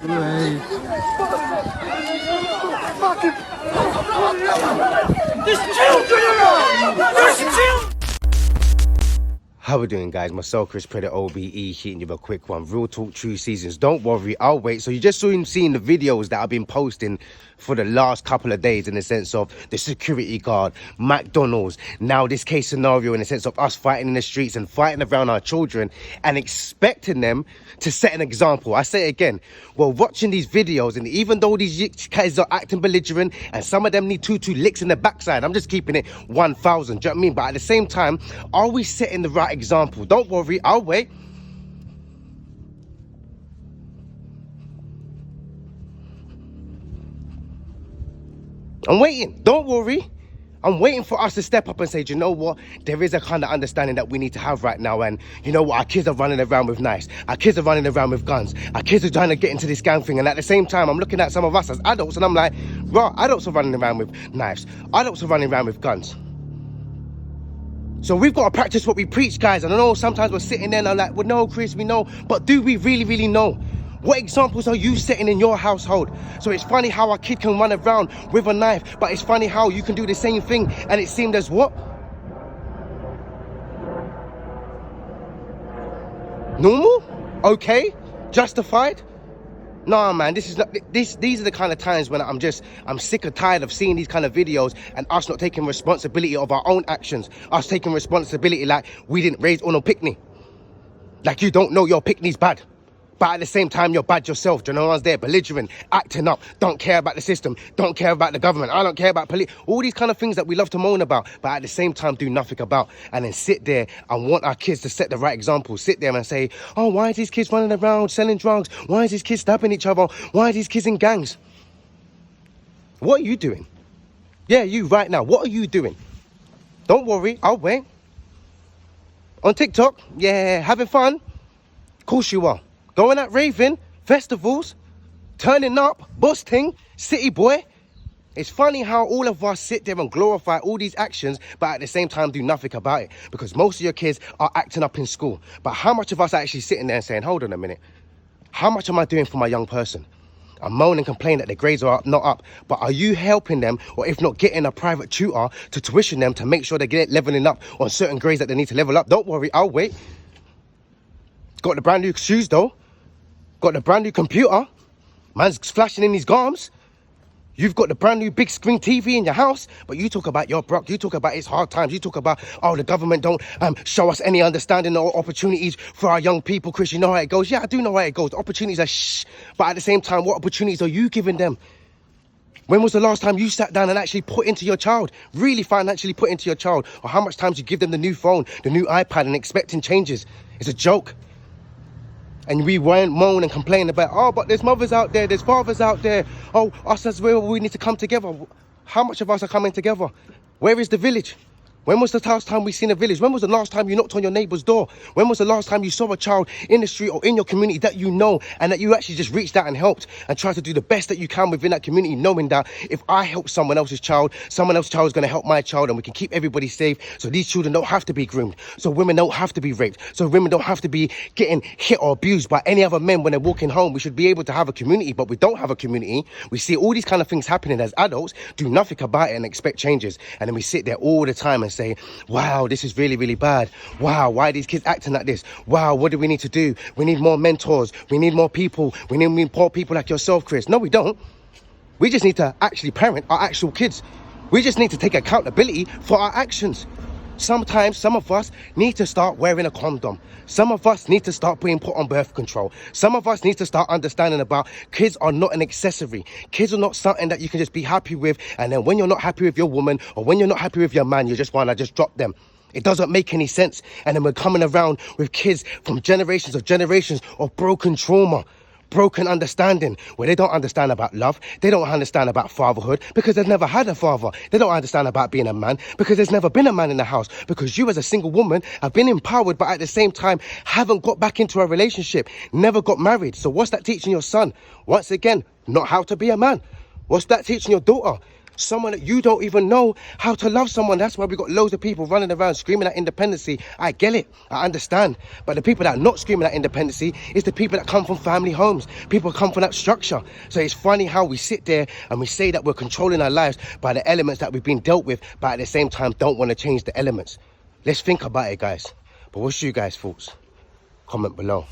Fucking... There's children around! There's children! How we doing, guys? Myself, Chris Predator OBE, hitting you with a quick one. Real talk, true seasons. Don't worry, I'll wait. So you just saw him seeing the videos that I've been posting for the last couple of days in the sense of the security guard, McDonald's, now this case scenario in the sense of us fighting in the streets and fighting around our children and expecting them to set an example. I say it again, we're watching these videos and even though these kids are acting belligerent and some of them need two licks in the backside, I'm just keeping it 1,000, do you know what I mean? But at the same time, are we setting the right example? Don't worry, I'll wait. I'm waiting, don't worry. I'm waiting for us to step up and say, do you know what? There is a kind of understanding that we need to have right now. And you know what? Our kids are running around with knives. Our kids are running around with guns. Our kids are trying to get into this gang thing. And at the same time, I'm looking at some of us as adults and I'm like, right, adults are running around with knives. Adults are running around with guns. So we've got to practice what we preach, guys. And I know sometimes we're sitting there and I'm like, well, no, Chris, we know. But do we really know? What examples are you setting in your household? So it's funny how a kid can run around with a knife, but it's funny how you can do the same thing and it seemed as what? Normal? Okay? Justified? Nah, man, this is not, these are the kind of times when I'm sick or tired of seeing these kind of videos and us not taking responsibility of our own actions. Us taking responsibility like we didn't raise on a picnic. Like you don't know your picnic's bad. But at the same time, you're bad yourself. Do you know one's there belligerent, acting up, don't care about the system, don't care about the government, I don't care about police. All these kind of things that we love to moan about, but at the same time do nothing about. And then sit there and want our kids to set the right example. Sit there and say, oh, why is these kids running around selling drugs? Why is these kids stabbing each other? Why are these kids in gangs? What are you doing? Yeah, you right now. What are you doing? Don't worry, I'll wait. On TikTok, yeah, having fun? Of course you are. Going out raving, festivals, turning up, busting, city boy. It's funny how all of us sit there and glorify all these actions, but at the same time do nothing about it. Because most of your kids are acting up in school. But how much of us are actually sitting there and saying, hold on a minute, how much am I doing for my young person? I moan and complain that their grades are up, not up, but are you helping them, or if not getting a private tutor to tuition them to make sure they get leveling up on certain grades that they need to level up? Don't worry, I'll wait. Got the brand new shoes though. Got the brand new computer. Man's flashing in his garms. You've got the brand new big screen TV in your house, but you talk about your Brock, you talk about it's hard times, you talk about, oh, the government don't show us any understanding or opportunities for our young people. Chris, you know how it goes. Yeah, I do know how it goes. The opportunities are shh, but at the same time, what opportunities are you giving them? When was the last time you sat down and actually put into your child, really financially put into your child? Or how much time do you give them the new phone, the new iPad and expecting changes? It's a joke. And we won't moan and complain about, oh, but there's mothers out there, there's fathers out there. Oh, us as well, we need to come together. How much of us are coming together? Where is the village? When was the last time we seen a village? When was the last time you knocked on your neighbour's door? When was the last time you saw a child in the street or in your community that you know and that you actually just reached out and helped and tried to do the best that you can within that community, knowing that if I help someone else's child is going to help my child and we can keep everybody safe so these children don't have to be groomed, so women don't have to be raped, so women don't have to be getting hit or abused by any other men when they're walking home. We should be able to have a community, but we don't have a community. We see all these kind of things happening as adults, do nothing about it and expect changes. And then we sit there all the time and say, wow, this is really bad. Wow, why are these kids acting like this? Wow, what do we need to do? We need more mentors. We need more people. We need more people like yourself, Chris. No, we don't. We just need to actually parent our actual kids. We just need to take accountability for our actions. Sometimes some of us need to start wearing a condom. Some of us need to start being put on birth control. Some of us need to start understanding about kids are not an accessory. Kids are not something that you can just be happy with. And then when you're not happy with your woman or when you're not happy with your man, you just want to just drop them. It doesn't make any sense. And then we're coming around with kids from generations of broken trauma. Broken understanding where they don't understand about love, they don't understand about fatherhood because they've never had a father, they don't understand about being a man because there's never been a man in the house, because you as a single woman have been empowered but at the same time haven't got back into a relationship, never got married. So what's that teaching your son? Once again, not how to be a man. What's that teaching your daughter? Someone that you don't even know how to love someone. That's why we got loads of people running around screaming at independency. I get it, I understand. But the people that are not screaming at independency is the people that come from family homes. People come from that structure. So it's funny how we sit there and we say that we're controlling our lives by the elements that we've been dealt with, but at the same time don't want to change the elements. Let's think about it, guys. But what's you guys' thoughts? Comment below.